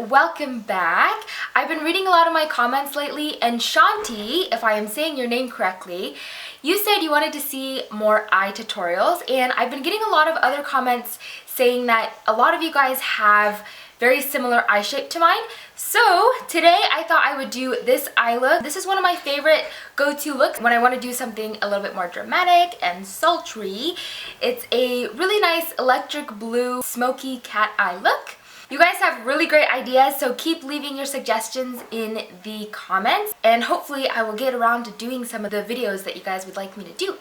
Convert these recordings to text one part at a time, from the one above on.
welcome back. I've been reading a lot of my comments lately, and Shanti, if I am saying your name correctly, you said you wanted to see more eye tutorials, and I've been getting a lot of other comments saying that a lot of you guys have very similar eye shape to mine. So today I thought I would do this eye look. This is one of my favorite go-to looks when I want to do something a little bit more dramatic and sultry. It's a really nice electric blue smoky cat eye look. You guys have really great ideas, so keep leaving your suggestions in the comments, and hopefully I will get around to doing some of the videos that you guys would like me to do.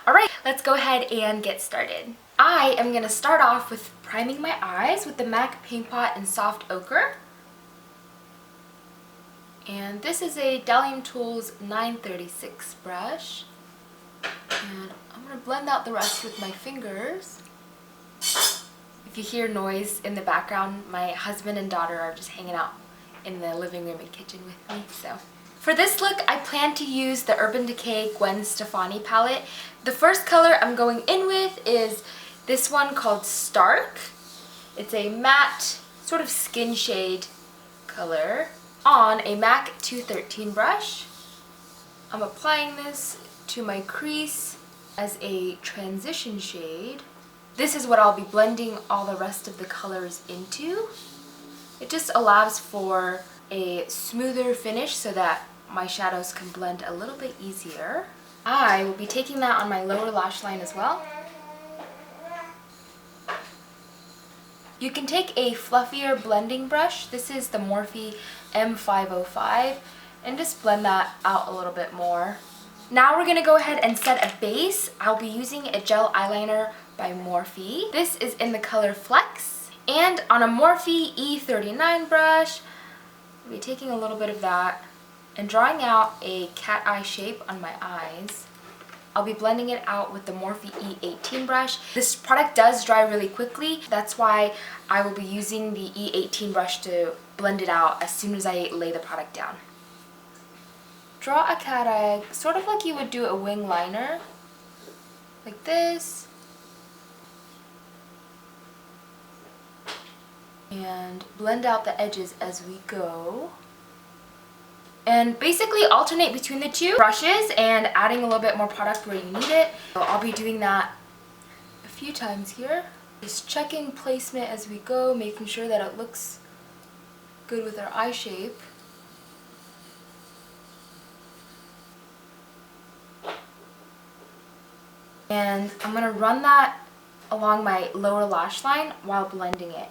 Alright, let's go ahead and get started. I am going to start off with priming my eyes with the MAC Paint Pot in Soft Ochre. And this is a Dalium Tools 936 brush. And I'm going to blend out the rest with my fingers. If you hear noise in the background, my husband and daughter are just hanging out in the living room and kitchen with me. So for this look, I plan to use the Urban Decay Gwen Stefani palette. The first color I'm going in with is this one called Stark. It's a matte, sort of skin shade color on a MAC 213 brush. I'm applying this to my crease as a transition shade. This is what I'll be blending all the rest of the colors into. It just allows for a smoother finish so that my shadows can blend a little bit easier. I will be taking that on my lower lash line as well. You can take a fluffier blending brush. This is the Morphe M505, and just blend that out a little bit more. Now we're going to go ahead and set a base. I'll be using a gel eyeliner by Morphe. This is in the color Flex. And on a Morphe E39 brush, I'll be taking a little bit of that and drawing out a cat eye shape on my eyes. I'll be blending it out with the Morphe E18 brush. This product does dry really quickly. That's why I will be using the E18 brush to blend it out as soon as I lay the product down. Draw a cat eye, sort of like you would do a wing liner, like this. And blend out the edges as we go. And basically alternate between the two brushes and adding a little bit more product where you need it. So I'll be doing that a few times here. Just checking placement as we go, making sure that it looks good with our eye shape. And I'm going to run that along my lower lash line while blending it.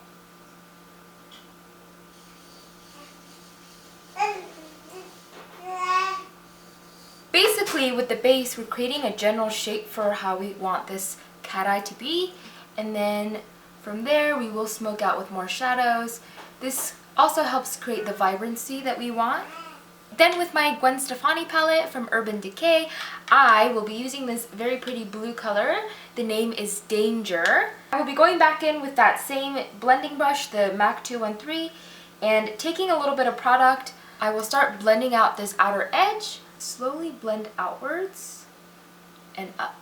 Basically, with the base, we're creating a general shape for how we want this cat eye to be. And then from there, we will smoke out with more shadows. This also helps create the vibrancy that we want. Then with my Gwen Stefani palette from Urban Decay, I will be using this very pretty blue color. The name is Danger. I will be going back in with that same blending brush, the MAC 213, and taking a little bit of product, I will start blending out this outer edge. Slowly blend outwards and up.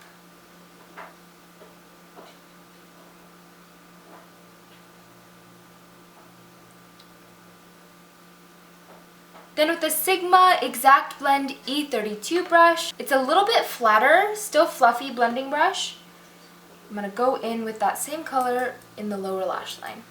Then with the Sigma Exact Blend E32 brush, it's a little bit flatter, still fluffy blending brush. I'm going to go in with that same color in the lower lash line.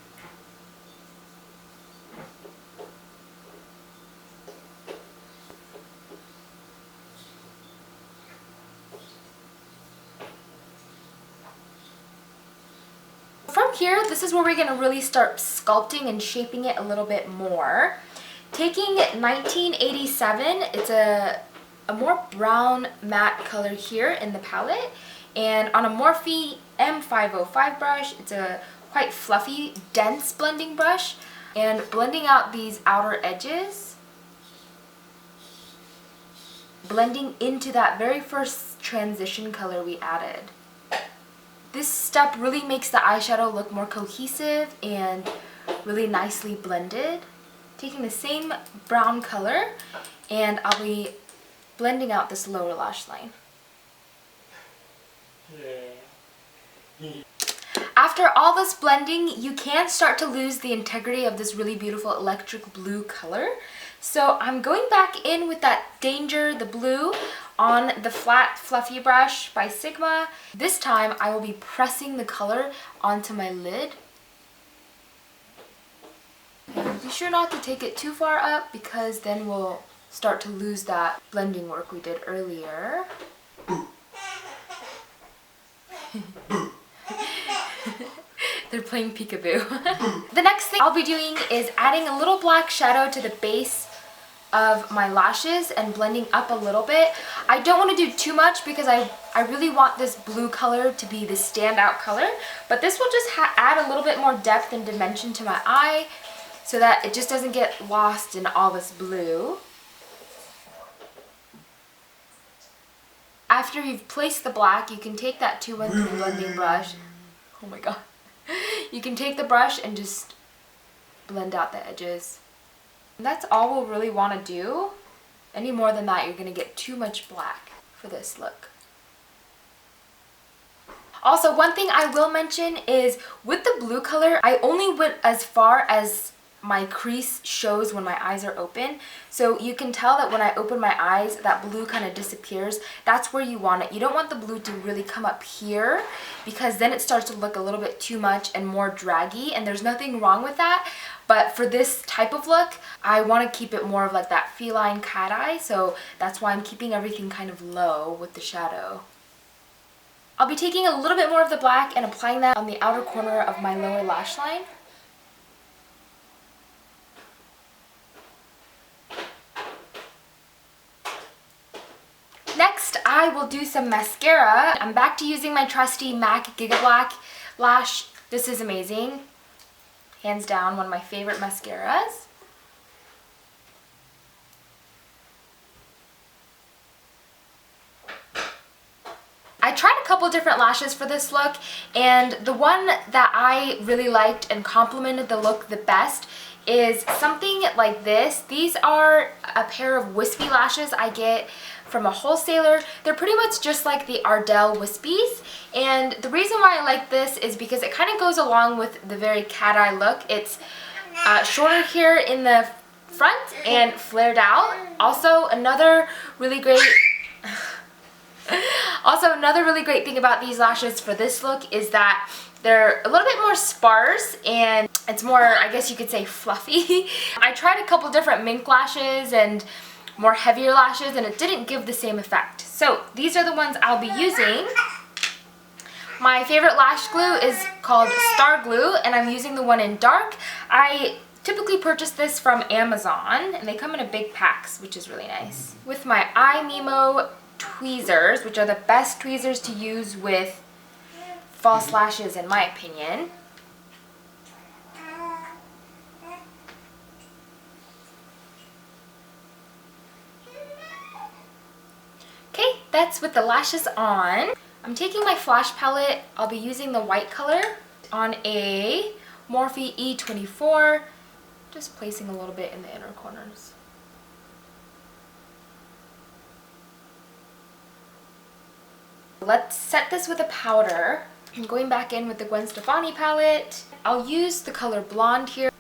From here, this is where we're going to really start sculpting and shaping it a little bit more. Taking 1987, it's a more brown matte color here in the palette, and on a Morphe M505 brush, it's a quite fluffy, dense blending brush, and blending out these outer edges, blending into that very first transition color we added. This step really makes the eyeshadow look more cohesive and really nicely blended. Taking the same brown color, and I'll be blending out this lower lash line. After all this blending, you can start to lose the integrity of this really beautiful electric blue color. So I'm going back in with that Danger, the blue, on the flat fluffy brush by Sigma. This time I will be pressing the color onto my lid. And be sure not to take it too far up because then we'll start to lose that blending work we did earlier. They're playing peekaboo. The next thing I'll be doing is adding a little black shadow to the base of my lashes and blending up a little bit. I don't want to do too much because I really want this blue color to be the standout color, but this will just add a little bit more depth and dimension to my eye so that it just doesn't get lost in all this blue. After you've placed the black, you can take that 213 blending brush. Oh my god. You can take the brush and just blend out the edges. And that's all we'll really want to do. Any more than that, you're going to get too much black for this look. Also, one thing I will mention is with the blue color, I only went as far as my crease shows when my eyes are open. So you can tell that when I open my eyes, that blue kind of disappears. That's where you want it. You don't want the blue to really come up here because then it starts to look a little bit too much and more draggy, and there's nothing wrong with that. But for this type of look, I want to keep it more of like that feline cat eye, so that's why I'm keeping everything kind of low with the shadow. I'll be taking a little bit more of the black and applying that on the outer corner of my lower lash line. Next, I will do some mascara. I'm back to using my trusty MAC Gigablack Lash. This is amazing. Hands down, one of my favorite mascaras. I tried a couple different lashes for this look, and the one that I really liked and complemented the look the best is something like this. These are a pair of wispy lashes I get from a wholesaler. They're pretty much just like the Ardell Wispies, and the reason why I like this is because it kind of goes along with the very cat eye look. It's shorter here in the front and flared out. Also another really great thing about these lashes for this look is that they're a little bit more sparse and it's more, I guess you could say, fluffy. I tried a couple different mink lashes and more heavier lashes and it didn't give the same effect. So these are the ones I'll be using. My favorite lash glue is called Star Glue and I'm using the one in dark. I typically purchase this from Amazon and they come in a big packs, which is really nice. With my Eyemimo tweezers, which are the best tweezers to use with false lashes in my opinion. Okay, that's with the lashes on. I'm taking my flash palette. I'll be using the white color on a Morphe E24, just placing a little bit in the inner corners. Let's set this with a powder. I'm going back in with the Gwen Stefani palette. I'll use the color Blonde here.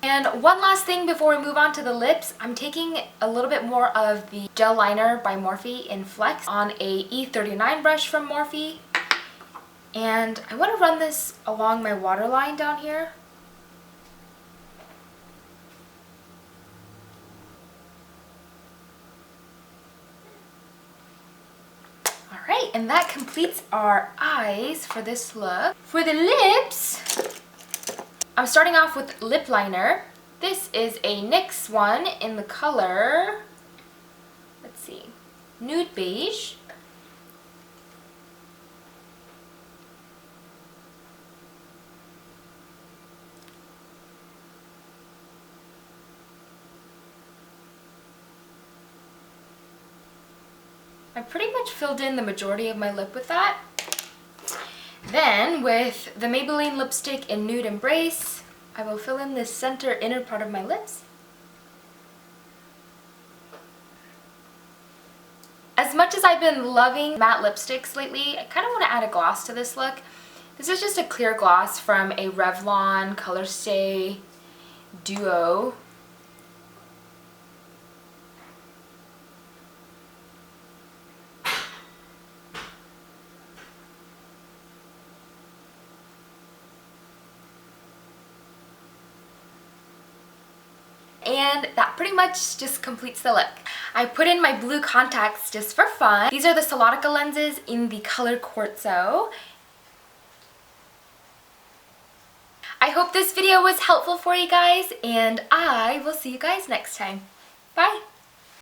And one last thing before we move on to the lips, I'm taking a little bit more of the gel liner by Morphe in Flex on a E39 brush from Morphe. And I want to run this along my waterline down here. Alright, and that completes our eyes for this look. For the lips, I'm starting off with lip liner. This is a NYX one in the color, let's see, Nude Beige. I pretty much filled in the majority of my lip with that. Then with the Maybelline lipstick in Nude Embrace, I will fill in this center inner part of my lips. As much as I've been loving matte lipsticks lately, I kind of want to add a gloss to this look. This is just a clear gloss from a Revlon Colorstay Duo. And that pretty much just completes the look. I put in my blue contacts just for fun. These are the Solotica lenses in the color Quartzo. I hope this video was helpful for you guys, and I will see you guys next time. Bye!